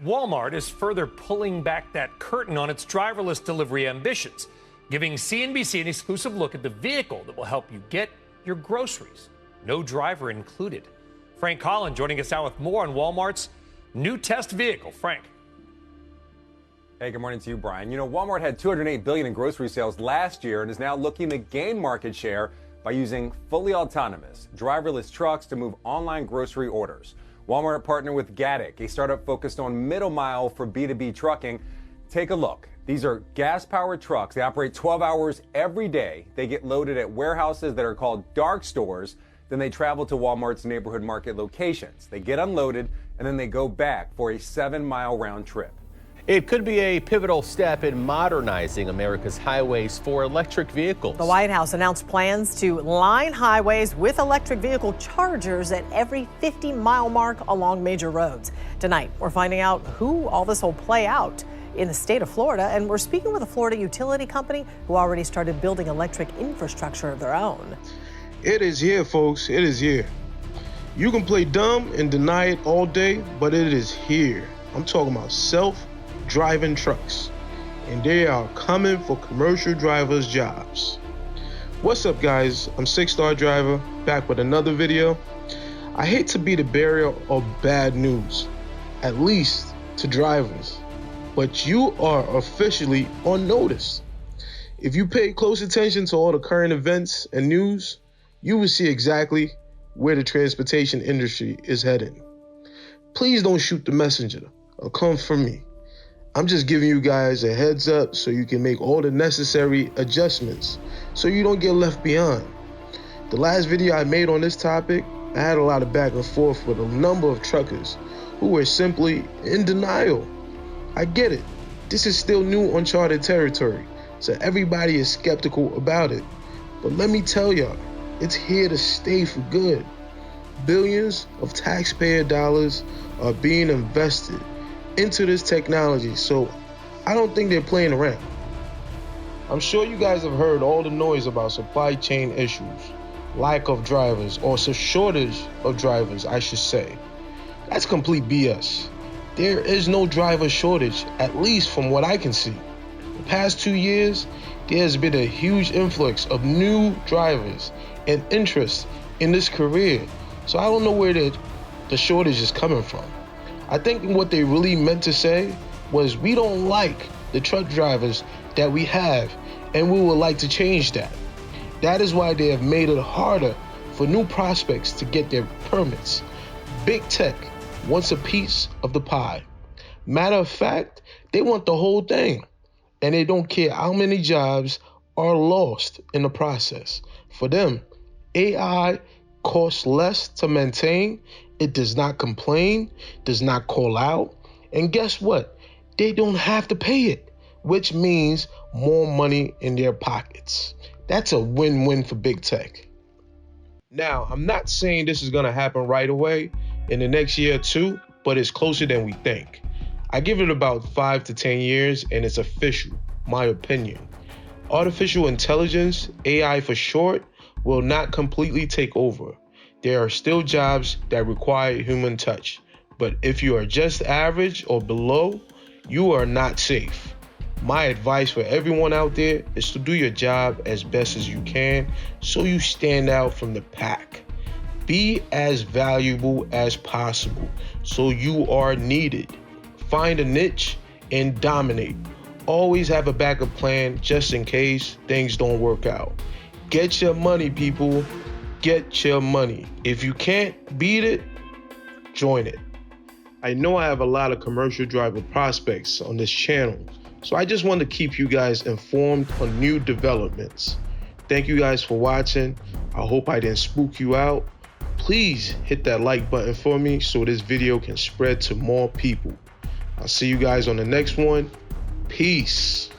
Walmart is further pulling back that curtain on its driverless delivery ambitions, giving CNBC an exclusive look at the vehicle that will help you get your groceries. No driver included. Frank Collins joining us now with more on Walmart's new test vehicle. Frank. Hey, good morning to you, Brian. You know, Walmart had $208 billion in grocery sales last year and is now looking to gain market share by using fully autonomous, driverless trucks to move online grocery orders. Walmart partnered with Gatik, a startup focused on middle mile for B2B trucking. Take a look. These are gas-powered trucks. They operate 12 hours every day. They get loaded at warehouses that are called dark stores. Then they travel to Walmart's neighborhood market locations. They get unloaded, and then they go back for a 7-mile round trip. It could be a pivotal step in modernizing America's highways for electric vehicles. The White House announced plans to line highways with electric vehicle chargers at every 50-mile mark along major roads. Tonight, we're finding out who all this will play out in the state of Florida, and we're speaking with a Florida utility company who already started building electric infrastructure of their own. It is here, folks. It is here. You can play dumb and deny it all day, but it is here. I'm talking about self-driving trucks, and they are coming for commercial drivers' jobs. What's up, guys? I'm 6-Star Driver, back with another video. I hate to be the bearer of bad news, at least to drivers, but you are officially on notice. If you pay close attention to all the current events and news, you will see exactly where the transportation industry is heading. Please don't shoot the messenger or come for me. I'm just giving you guys a heads up so you can make all the necessary adjustments so you don't get left behind. The last video I made on this topic, I had a lot of back and forth with a number of truckers who were simply in denial. I get it. This is still new uncharted territory, so everybody is skeptical about it. But let me tell y'all, it's here to stay for good. Billions of taxpayer dollars are being invested into this technology, so I don't think they're playing around. I'm sure you guys have heard all the noise about supply chain issues, lack of drivers, or a shortage of drivers, I should say. That's complete BS. There is no driver shortage, at least from what I can see. The past 2 years, there's been a huge influx of new drivers and interest in this career. So I don't know where the shortage is coming from. I think what they really meant to say was we don't like the truck drivers that we have, and we would like to change that. That is why they have made it harder for new prospects to get their permits. Big tech wants a piece of the pie. Matter of fact, they want the whole thing, and they don't care how many jobs are lost in the process. For them, AI costs less to maintain. It does not complain, does not call out, and guess what? They don't have to pay it, which means more money in their pockets. That's a win-win for big tech. Now, I'm not saying this is gonna happen right away in the next year or two, but it's closer than we think. I give it about 5 to 10 years and it's official, my opinion. Artificial intelligence, AI for short, will not completely take over. There are still jobs that require human touch, but if you are just average or below, you are not safe. My advice for everyone out there is to do your job as best as you can so you stand out from the pack. Be as valuable as possible so you are needed. Find a niche and dominate. Always have a backup plan just in case things don't work out. Get your money, people. Get your money. If you can't beat it, join it. I know I have a lot of commercial driver prospects on this channel, so I just want to keep you guys informed on new developments. Thank you guys for watching. I hope I didn't spook you out. Please hit that like button for me so this video can spread to more people. I'll see you guys on the next one. Peace.